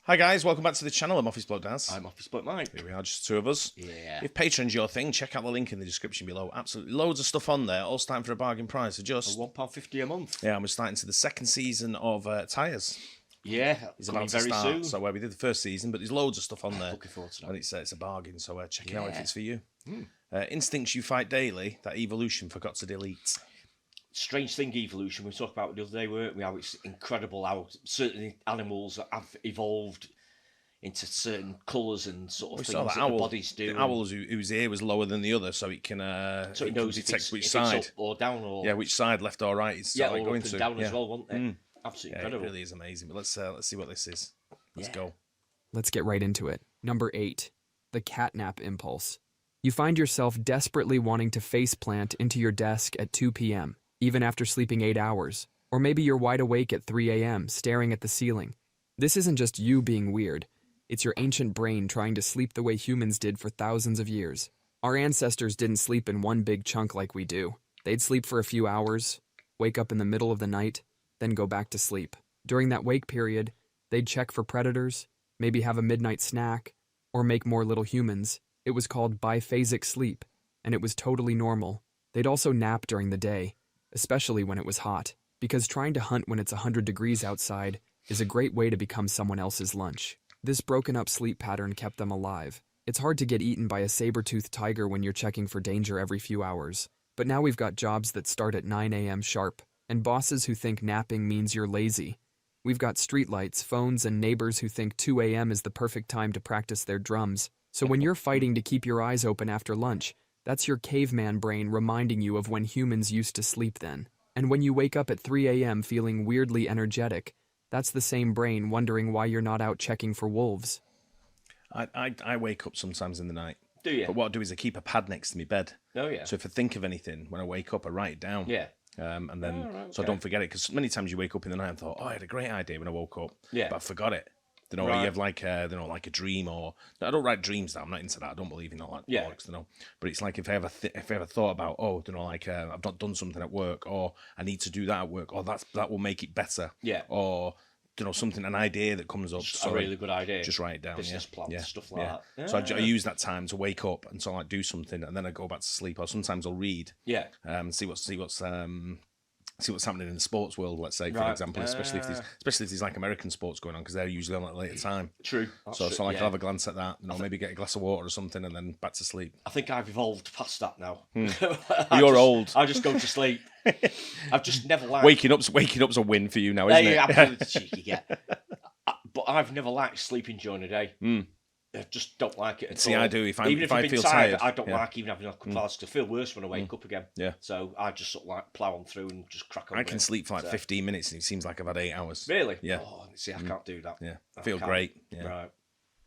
Hi guys, welcome back to the channel. I'm Office Bloke Daz. I'm Office Bloke Mike. Here we are, just two of us. Yeah. If Patreon's your thing, check out the link in the description below. Absolutely loads of stuff on there, all starting for a bargain price. So just £1.50 a month. Yeah, and we're starting to the second season of Tyres. Yeah, It's about to very start. soon. So we did the first season, but there's loads of stuff on there. Looking forward to that. And it's a bargain, so check it out if Yeah. it's for you. Instincts you fight daily, that evolution forgot to delete. Strange thing, evolution. We talked about it the other day, weren't we? How it's incredible how certain animals have evolved into certain colours and sort of things that the bodies do. The owl whose ear was lower than the other, so it can so it knows detect which if side. it's up or down, or which side, left or right, it's or going up to and down as well, won't it? Absolutely incredible. It really is amazing. But let's see what this is. Let's go. Let's get right into it. Number 8, the Catnap Impulse. You find yourself desperately wanting to faceplant into your desk at 2 p.m., even after sleeping 8 hours. Or maybe you're wide awake at 3 a.m., staring at the ceiling. This isn't just you being weird. It's your ancient brain trying to sleep the way humans did for thousands of years. Our ancestors didn't sleep in one big chunk like we do. They'd sleep for a few hours, wake up in the middle of the night, then go back to sleep. During that wake period, they'd check for predators, maybe have a midnight snack, or make more little humans. It was called biphasic sleep, and it was totally normal. They'd also nap during the day, especially when it was hot, because trying to hunt when it's 100 degrees outside is a great way to become someone else's lunch. This broken-up sleep pattern kept them alive. It's hard to get eaten by a saber-toothed tiger when you're checking for danger every few hours. But now we've got jobs that start at 9 a.m. sharp, and bosses who think napping means you're lazy. We've got streetlights, phones, and neighbors who think 2 a.m. is the perfect time to practice their drums. So when you're fighting to keep your eyes open after lunch, that's your caveman brain reminding you of when humans used to sleep then. And when you wake up at 3 a.m. feeling weirdly energetic, that's the same brain wondering why you're not out checking for wolves. I wake up sometimes in the night. Do you? But what I do is I keep a pad next to my bed. Oh, yeah. So if I think of anything, when I wake up, I write it down. Yeah. And then, so I don't forget it. Because many times you wake up in the night and thought, oh, I had a great idea when I woke up. Yeah. But I forgot it. You know, you have like a dream, or no, I don't write dreams down. I'm not into that. I don't believe in all that. Yeah. Bollocks, But it's like if I ever thought about, I've not done something at work, or I need to do that at work, or that will make it better. Yeah. Or something, an idea that comes up. Just a really good idea. Just write it down. Business plans, stuff like that. Yeah. So I use that time to wake up and so I do something, and then I go back to sleep. Or sometimes I'll read. Yeah. See what's happening in the sports world, let's say, for example, especially if there's like American sports going on, because they're usually on at a later time. True. So I'll have a glance at that, maybe get a glass of water or something, and then back to sleep. I think I've evolved past that now. You're old. I just go to sleep. I've just never liked... Waking up's a win for you now, isn't it? Yeah, absolutely cheeky, yeah. But I've never liked sleeping during the day. I just don't like it at all. See, I do. If I feel tired, tired, I don't like even having a couple of hours to feel worse when I wake up again. Yeah. So I just sort of like plough on through and just crack on. I can sleep for like 15 minutes and it seems like I've had 8 hours. Really? Yeah. Oh, see, I can't do that. Yeah. I feel great. Yeah. Right.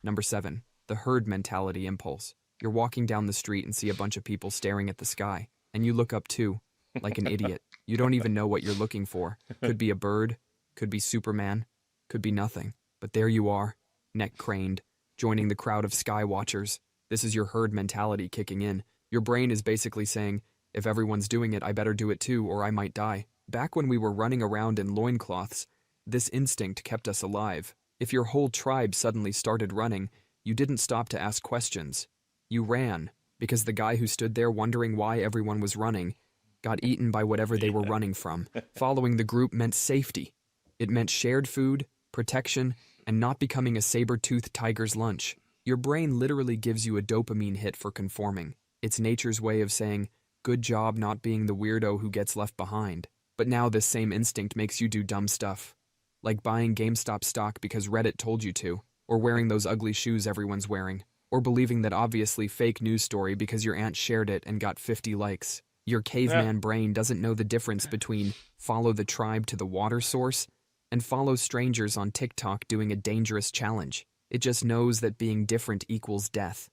Number 7, the herd mentality impulse. You're walking down the street and see a bunch of people staring at the sky, and you look up too, like an idiot. You don't even know what you're looking for. Could be a bird, could be Superman, could be nothing. But there you are, neck craned, joining the crowd of sky watchers. This is your herd mentality kicking in. Your brain is basically saying, if everyone's doing it, I better do it too, or I might die. Back when we were running around in loincloths, this instinct kept us alive. If your whole tribe suddenly started running, you didn't stop to ask questions. You ran, because the guy who stood there wondering why everyone was running got eaten by whatever they were running from. Following the group meant safety. It meant shared food, protection, and not becoming a saber-toothed tiger's lunch. Your brain literally gives you a dopamine hit for conforming. It's nature's way of saying, good job not being the weirdo who gets left behind. But now this same instinct makes you do dumb stuff, like buying GameStop stock because Reddit told you to, or wearing those ugly shoes everyone's wearing, or believing that obviously fake news story because your aunt shared it and got 50 likes. Your caveman brain doesn't know the difference between follow the tribe to the water source and follow strangers on TikTok doing a dangerous challenge. It just knows that being different equals death.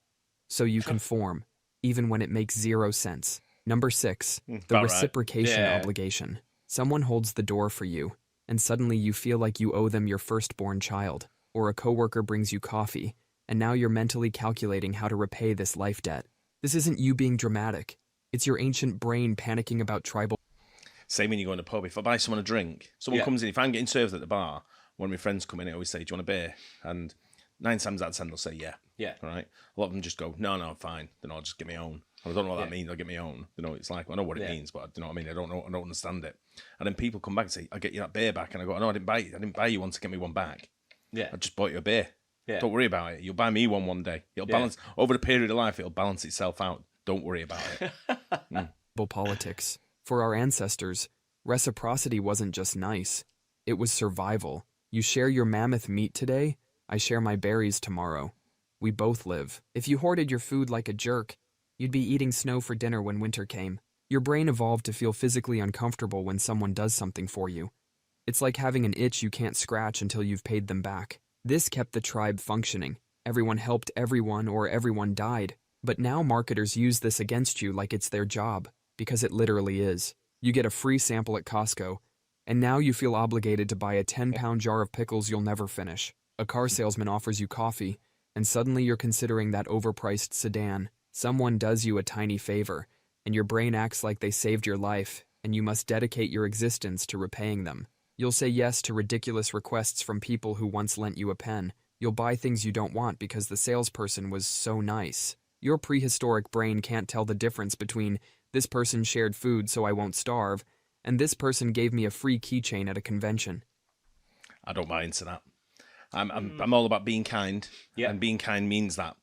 So you conform, even when it makes 0 sense. Number 6, the reciprocation obligation. Someone holds the door for you, and suddenly you feel like you owe them your firstborn child, or a coworker brings you coffee, and now you're mentally calculating how to repay this life debt. This isn't you being dramatic. It's your ancient brain panicking about tribal... Same when you go in a pub. If I buy someone a drink, someone comes in, if I'm getting served at the bar, When my friends come in, I always say, "Do you want a beer?" And 9 times out of 10, they'll say, "Yeah." Yeah. All right. A lot of them just go, "No, no, fine." Then I'll just get my own. I don't know what that means. I'll get my own. You know, it's like, I know what it means, but you know what I mean? I don't know. I don't understand it. And then people come back and say, "I'll get you that beer back." And I go, "No, I didn't buy you one to get me one back. Yeah. I just bought you a beer. Yeah. Don't worry about it. You'll buy me one day. It'll balance over the period of life. It'll balance itself out. Don't worry about it." Politics. For our ancestors, reciprocity wasn't just nice. It was survival. You share your mammoth meat today, I share my berries tomorrow. We both live. If you hoarded your food like a jerk, you'd be eating snow for dinner when winter came. Your brain evolved to feel physically uncomfortable when someone does something for you. It's like having an itch you can't scratch until you've paid them back. This kept the tribe functioning. Everyone helped everyone or everyone died. But now marketers use this against you like it's their job, because it literally is. You get a free sample at Costco, and now you feel obligated to buy a 10-pound jar of pickles you'll never finish. A car salesman offers you coffee, and suddenly you're considering that overpriced sedan. Someone does you a tiny favor, and your brain acts like they saved your life, and you must dedicate your existence to repaying them. You'll say yes to ridiculous requests from people who once lent you a pen. You'll buy things you don't want because the salesperson was so nice. Your prehistoric brain can't tell the difference between this person shared food so I won't starve, and this person gave me a free keychain at a convention. I don't buy into that. I'm all about being kind, and being kind means that.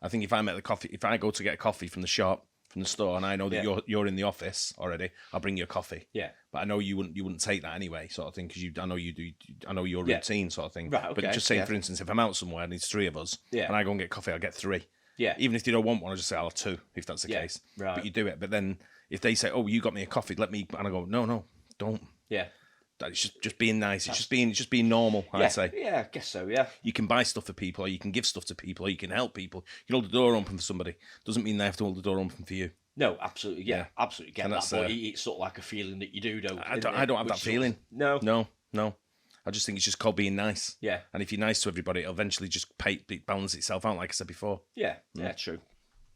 I think if I go to get a coffee from the shop, from the store, and I know that you're in the office already, I'll bring you a coffee. Yeah. But I know you wouldn't take that anyway, sort of thing, because I know you do. I know your routine, sort of thing. Right. Okay. But just saying, for instance, if I'm out somewhere and there's 3 of us, and I go and get coffee, I'll get 3. Yeah. Even if they don't want one, I'll just say I'll have 2 if that's the case. Right. But you do it. But then if they say, "Oh, you got me a coffee, let me," and I go, "No, don't." Yeah. It's just being nice. It's just being normal. I'd say. Yeah, I guess so. Yeah. You can buy stuff for people, or you can give stuff to people, or you can help people. You can hold the door open for somebody. Doesn't mean they have to hold the door open for you. No, absolutely. Yeah, absolutely get And that. But it's sort of like a feeling that you do, don't I don't have that feeling. No. I just think it's just called being nice. Yeah. And if you're nice to everybody, it'll eventually just balance itself out, like I said before. Yeah, true.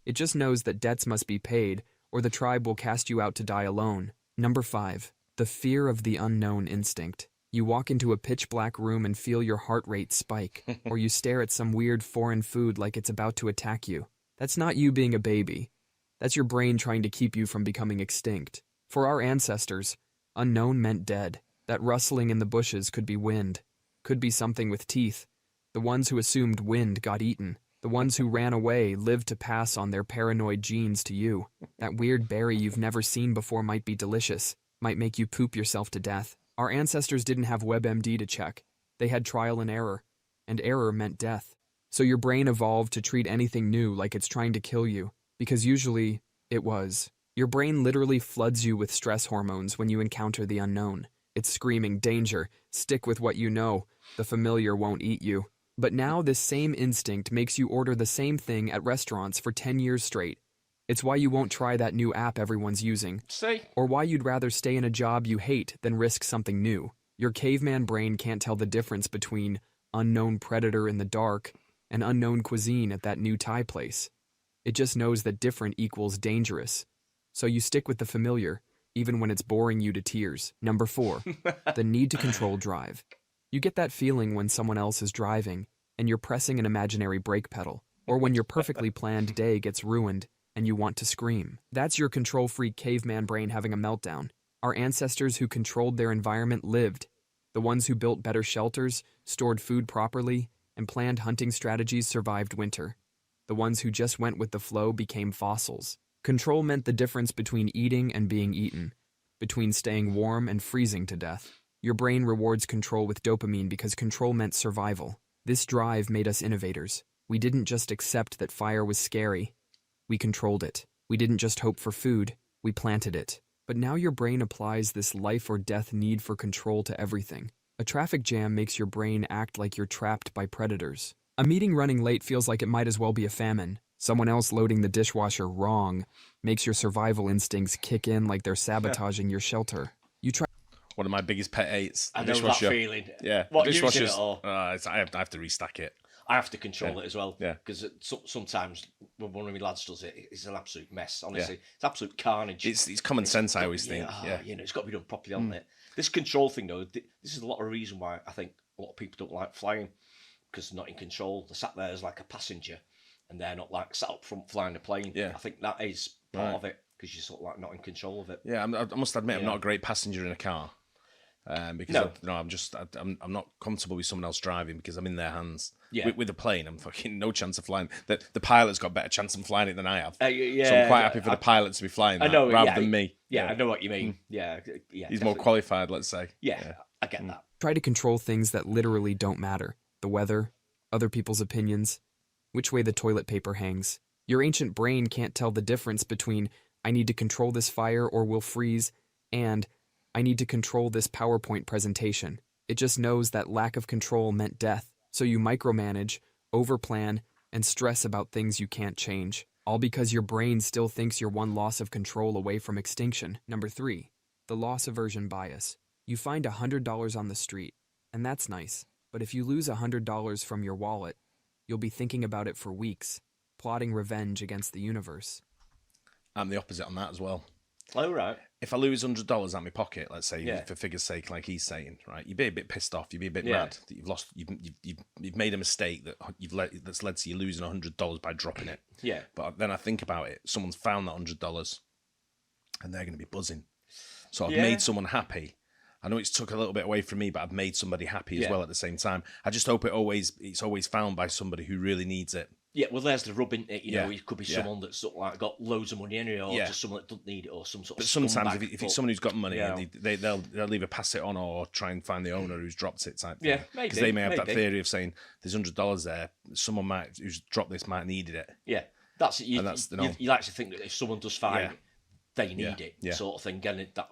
It just knows that debts must be paid, or the tribe will cast you out to die alone. Number 5. The fear of the unknown instinct. You walk into a pitch-black room and feel your heart rate spike, or you stare at some weird foreign food like it's about to attack you. That's not you being a baby. That's your brain trying to keep you from becoming extinct. For our ancestors, unknown meant dead. That rustling in the bushes could be wind, could be something with teeth. The ones who assumed wind got eaten. The ones who ran away lived to pass on their paranoid genes to you. That weird berry you've never seen before might be delicious, might make you poop yourself to death. Our ancestors didn't have WebMD to check. They had trial and error meant death. So your brain evolved to treat anything new like it's trying to kill you, because usually it was. Your brain literally floods you with stress hormones when you encounter the unknown. It's screaming, danger, stick with what you know, the familiar won't eat you. But now this same instinct makes you order the same thing at restaurants for 10 years straight. It's why you won't try that new app everyone's using. See? Or why you'd rather stay in a job you hate than risk something new. Your caveman brain can't tell the difference between unknown predator in the dark and unknown cuisine at that new Thai place. It just knows that different equals dangerous. So you stick with the familiar, even when it's boring you to tears. Number 4, the need to control drive. You get that feeling when someone else is driving and you're pressing an imaginary brake pedal, or when your perfectly planned day gets ruined and you want to scream. That's your control-freak caveman brain having a meltdown. Our ancestors who controlled their environment lived. The ones who built better shelters, stored food properly, and planned hunting strategies survived winter. The ones who just went with the flow became fossils. Control meant the difference between eating and being eaten, between staying warm and freezing to death. Your brain rewards control with dopamine because control meant survival. This drive made us innovators. We didn't just accept that fire was scary. We controlled it. We didn't just hope for food. We planted it. But now your brain applies this life or death need for control to everything. A traffic jam makes your brain act like you're trapped by predators. A meeting running late feels like it might as well be a famine. Someone else loading the dishwasher wrong makes your survival instincts kick in like they're sabotaging your shelter. You try. One of my biggest pet hates. I know that feeling. Yeah. What, using it or? I have to restack it. I have to control it as well. Yeah. Because sometimes when one of my lads does it, it's an absolute mess. Honestly, it's absolute carnage. It's common sense. I always think. You know, it's got to be done properly, hasn't it? This control thing, though, this is a lot of reason why I think a lot of people don't like flying because they're not in control. They're sat there as like a passenger, and they're not like sat up front flying a plane. Yeah. I think that is part of it, because you're sort of like not in control of it. Yeah, I must admit, I'm not a great passenger in a car. Because I'm not comfortable with someone else driving because I'm in their hands. Yeah. With a plane, I'm fucking no chance of flying. The pilot's got a better chance of flying it than I have. So I'm quite happy for the pilot to be flying that rather than me. Yeah, I know what you mean. Yeah, He's definitely more qualified, let's say. Yeah, I get that. Try to control things that literally don't matter. The weather, other people's opinions, which way the toilet paper hangs. Your ancient brain can't tell the difference between I need to control this fire or we'll freeze and I need to control this PowerPoint presentation. It just knows that lack of control meant death. So you micromanage, overplan, and stress about things you can't change. All because your brain still thinks you're one loss of control away from extinction. Number 3, the loss aversion bias. You find $100 on the street, and that's nice. But if you lose $100 from your wallet, you'll be thinking about it for weeks, plotting revenge against the universe. I'm the opposite on that as well. Oh, right. If I lose $100 out of my pocket, let's say, for figure's sake, like he's saying, right, you'd be a bit pissed off, you'd be a bit mad that you've made a mistake that's led to you losing $100 by dropping it. Yeah. But then I think about it, someone's found that $100 and they're going to be buzzing. So I've made someone happy. I know it's took a little bit away from me, but I've made somebody happy as well at the same time. I just hope it's always found by somebody who really needs it. Yeah, well, there's the rub, isn't it? You know, it could be someone that's sort of like got loads of money anyway, or just someone that doesn't need it, or some sort of. But sometimes, if it's someone who's got money, they'll either pass it on or try and find the owner who's dropped it type thing. Yeah, maybe because they may have that theory of saying there's $100 there. Someone who's dropped this might needed it. Yeah, that's you like to think that if someone does find it, they need it, sort of thing. And that,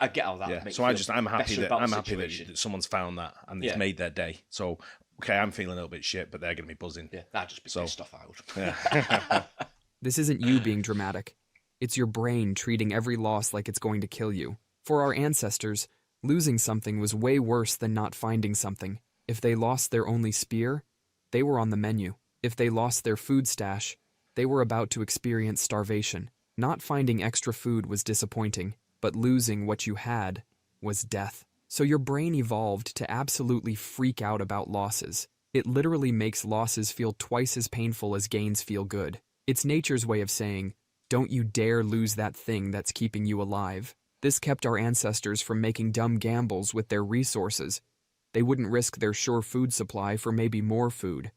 I get how that. Makes so I'm happy that someone's found that and it's made their day. So. Okay, I'm feeling a little bit shit, but they're going to be buzzing. Yeah, that'd just be pissed off out. Yeah. This isn't you being dramatic. It's your brain treating every loss like it's going to kill you. For our ancestors, losing something was way worse than not finding something. If they lost their only spear, they were on the menu. If they lost their food stash, they were about to experience starvation. Not finding extra food was disappointing, but losing what you had was death. So your brain evolved to absolutely freak out about losses. It literally makes losses feel twice as painful as gains feel good. It's nature's way of saying, don't you dare lose that thing that's keeping you alive. This kept our ancestors from making dumb gambles with their resources. They wouldn't risk their sure food supply for maybe more food.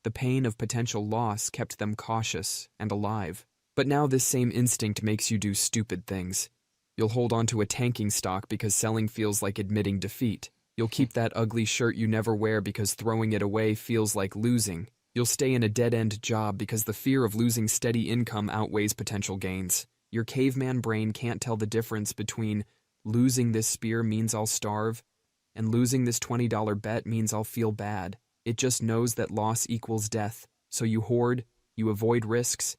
The pain of potential loss kept them cautious and alive. But now this same instinct makes you do stupid things. You'll hold on to a tanking stock because selling feels like admitting defeat. You'll keep that ugly shirt you never wear because throwing it away feels like losing. You'll stay in a dead-end job because the fear of losing steady income outweighs potential gains. Your caveman brain can't tell the difference between losing this spear means I'll starve and losing this $20 bet means I'll feel bad. It just knows that loss equals death. So you hoard, you avoid risks,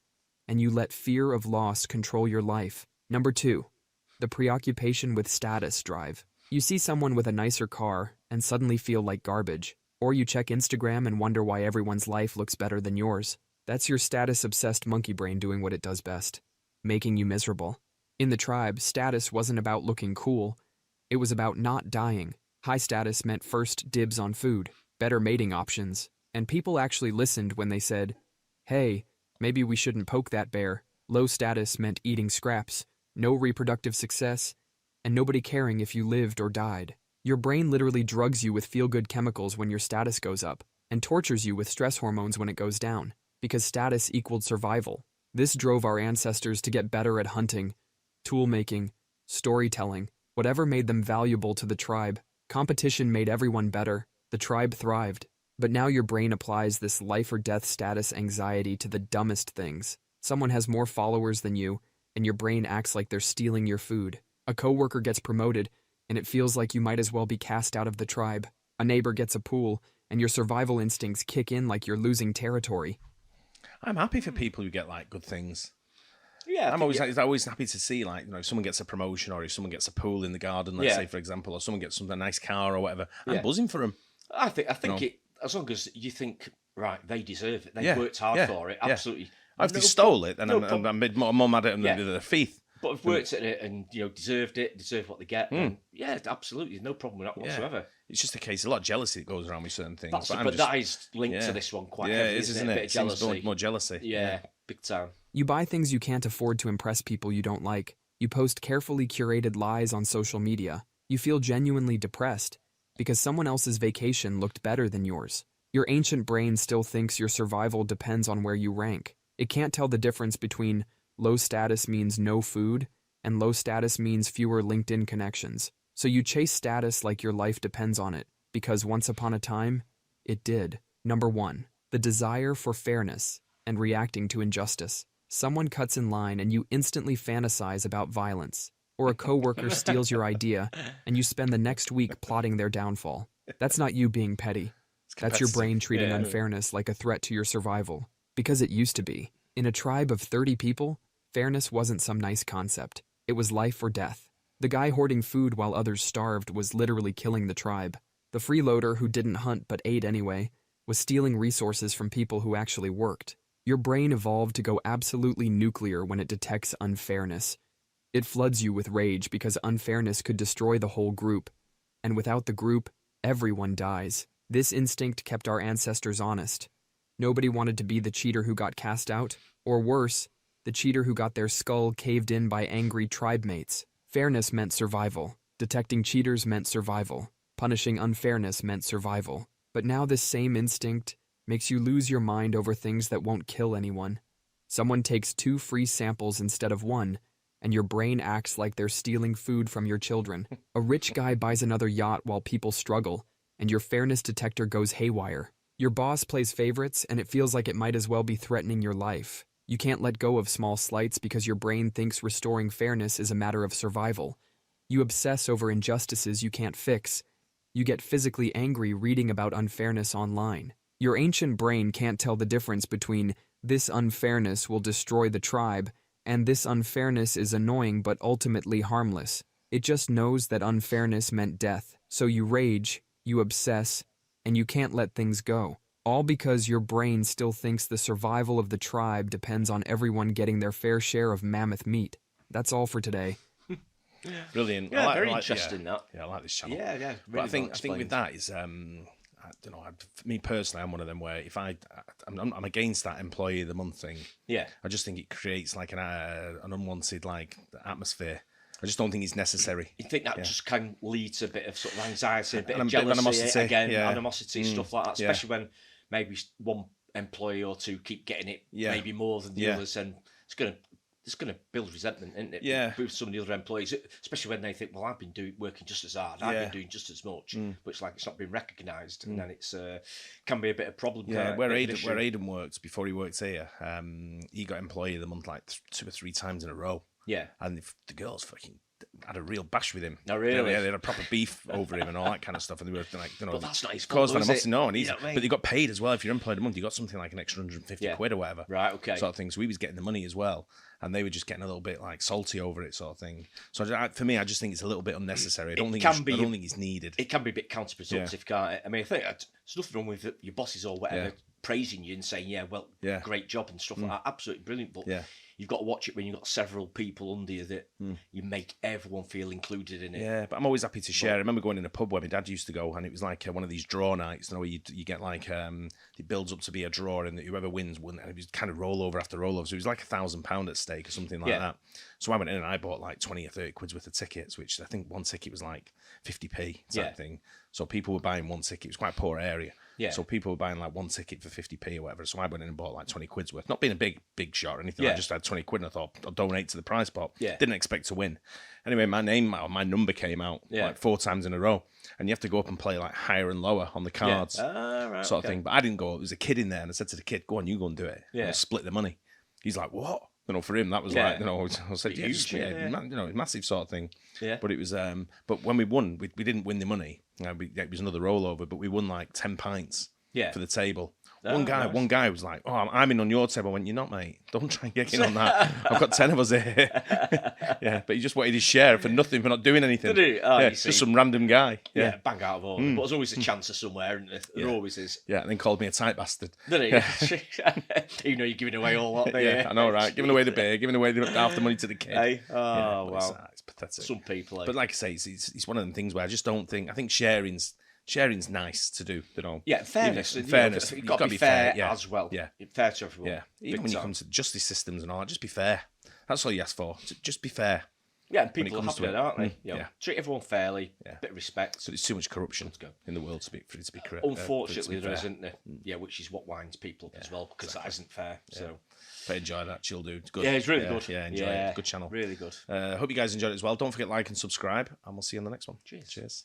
and you let fear of loss control your life. Number 2. The preoccupation with status drive. You see someone with a nicer car and suddenly feel like garbage. Or you check Instagram and wonder why everyone's life looks better than yours. That's your status-obsessed monkey brain doing what it does best, making you miserable. In the tribe, status wasn't about looking cool. It was about not dying. High status meant first dibs on food, better mating options, and people actually listened when they said, hey, maybe we shouldn't poke that bear. Low status meant eating scraps, no reproductive success, and nobody caring if you lived or died. Your brain literally drugs you with feel-good chemicals when your status goes up, and tortures you with stress hormones when it goes down, because status equaled survival. This drove our ancestors to get better at hunting, tool-making, storytelling, whatever made them valuable to the tribe. Competition made everyone better. The tribe thrived. But now your brain applies this life-or-death status anxiety to the dumbest things. Someone has more followers than you, and your brain acts like they're stealing your food. A coworker gets promoted, and it feels like you might as well be cast out of the tribe. A neighbor gets a pool, and your survival instincts kick in like you're losing territory. I'm happy for people who get like good things. Yeah, I'm always happy to see like if someone gets a promotion or if someone gets a pool in the garden, let's say for example, or someone gets a nice car or whatever. I'm buzzing for them. I think it, as long as you think right, they deserve it. They worked hard for it. Absolutely. If they stole it, then I'm more mad at them than the thief. But I've worked at it and, deserved what they get. And yeah, absolutely. No problem with that whatsoever. It's just a case, a lot of jealousy that goes around with certain things. But that is linked to this one quite heavily, isn't it? A bit of jealousy. More jealousy. Yeah, big time. You buy things you can't afford to impress people you don't like. You post carefully curated lies on social media. You feel genuinely depressed because someone else's vacation looked better than yours. Your ancient brain still thinks your survival depends on where you rank. It can't tell the difference between low status means no food and low status means fewer LinkedIn connections. So you chase status like your life depends on it, because once upon a time, it did. Number 1, the desire for fairness and reacting to injustice. Someone cuts in line and you instantly fantasize about violence, or a coworker steals your idea and you spend the next week plotting their downfall. That's not you being petty. That's your brain treating unfairness like a threat to your survival. Because it used to be. In a tribe of 30 people, fairness wasn't some nice concept. It was life or death. The guy hoarding food while others starved was literally killing the tribe. The freeloader who didn't hunt but ate anyway was stealing resources from people who actually worked. Your brain evolved to go absolutely nuclear when it detects unfairness. It floods you with rage because unfairness could destroy the whole group. And without the group, everyone dies. This instinct kept our ancestors honest. Nobody wanted to be the cheater who got cast out, or worse, the cheater who got their skull caved in by angry tribe mates. Fairness meant survival. Detecting cheaters meant survival. Punishing unfairness meant survival. But now this same instinct makes you lose your mind over things that won't kill anyone. Someone takes 2 free samples instead of 1, and your brain acts like they're stealing food from your children. A rich guy buys another yacht while people struggle, and your fairness detector goes haywire. Your boss plays favorites, and it feels like it might as well be threatening your life. You can't let go of small slights because your brain thinks restoring fairness is a matter of survival. You obsess over injustices you can't fix. You get physically angry reading about unfairness online. Your ancient brain can't tell the difference between this unfairness will destroy the tribe and this unfairness is annoying but ultimately harmless. It just knows that unfairness meant death. So you rage, you obsess, and you can't let things go. All because your brain still thinks the survival of the tribe depends on everyone getting their fair share of mammoth meat. That's all for today. Brilliant. Yeah, very interesting. That. Yeah, I like this channel. Yeah. Really but I think with that is I don't know. For me personally, I'm one of them where if I'm against that employee of the month thing. Yeah. I just think it creates like an unwanted like atmosphere. I just don't think it's necessary. You think that just can lead to a bit of sort of anxiety, a bit of jealousy, animosity, stuff like that, especially when maybe one employee or two keep getting it maybe more than the others, and it's going to build resentment, isn't it? Yeah. With some of the other employees, especially when they think, well, I've been working just as hard, I've been doing just as much, but it's like it's not been recognised, and then it's can be a bit of a problem. Yeah, where Aidan worked before he worked here, he got employee of the month like 2 or 3 times in a row. Yeah, and the girls fucking had a real bash with him. Oh, really? Yeah, they had a proper beef over him and all that kind of stuff. And they were like, but that's not his fault, fault, is it? No, and but they got paid as well. If you're employed a month, you got something like an extra 150 quid or whatever. Right, okay. Sort of thing. So he was getting the money as well. And they were just getting a little bit like salty over it, sort of thing. So for me, I just think it's a little bit unnecessary. I don't think it's needed. It can be a bit counterproductive, can't it? I mean, I think there's nothing wrong with your bosses or whatever praising you and saying, great job and stuff like that. Absolutely brilliant. But you've got to watch it when you've got several people under you that you make everyone feel included in it. Yeah, but I'm always happy to share. I remember going in a pub where my dad used to go, and it was like one of these draw nights, where you get like it builds up to be a draw, and whoever wins won, and it was kind of rollover after rollover. So it was like £1,000 at stake or something like that. So I went in and I bought like 20 or 30 quid's worth of tickets, which I think one ticket was like 50p type thing. So people were buying one ticket. It was quite a poor area. Yeah. So people were buying like one ticket for 50p or whatever. So I went in and bought like 20 quid's worth. Not being a big shot or anything. I just had 20 quid and I thought I'll donate to the prize pot. Yeah. Didn't expect to win. Anyway, my number came out like 4 times in a row. And you have to go up and play like higher and lower on the cards. Right, sort of thing. But I didn't go. There was a kid in there and I said to the kid, go on, you go and do it. Yeah. And I split the money. He's like, what? For him, that was like, I said, massive sort of thing. Yeah. But it was, but when we won, we didn't win the money. It was another rollover, but we won like 10 pints for the table, One guy was like, "Oh, I'm in on your table." I went, "You're not, mate. Don't try and get in on that. I've got 10 of us here." Yeah, but he just wanted his share for nothing, for not doing anything. Did he? Oh, yeah, just some random guy. Yeah, bang out of order. But there's always a chance of somewhere, isn't there? There always is. Yeah, and then called me a tight bastard. Did he? You know, you're giving away all that. Yeah, I know, right? Giving away the beer, giving away half the money to the kid. Hey? Oh, wow. It's pathetic. Some people. But like I say, it's one of them things where I just don't think. I think sharing's nice to do. You know. Yeah, fairness. Fairness. You've got to be fair yeah. as well. Yeah, fair to everyone. Yeah, even when you come to justice systems and all, just be fair. That's all you ask for. Just be fair. Yeah, and people are happy with it, aren't they? Yeah. Treat everyone fairly, bit of respect. So there's too much corruption in the world for it to be correct. Unfortunately, there isn't there? Yeah, which is what winds people up as well, because that isn't fair. So, but enjoy that, chill dude. Good. Yeah, it's really good. Yeah, enjoy it. Good channel. Really good. Hope you guys enjoyed it as well. Don't forget like and subscribe, and we'll see you on the next one. Cheers. Cheers.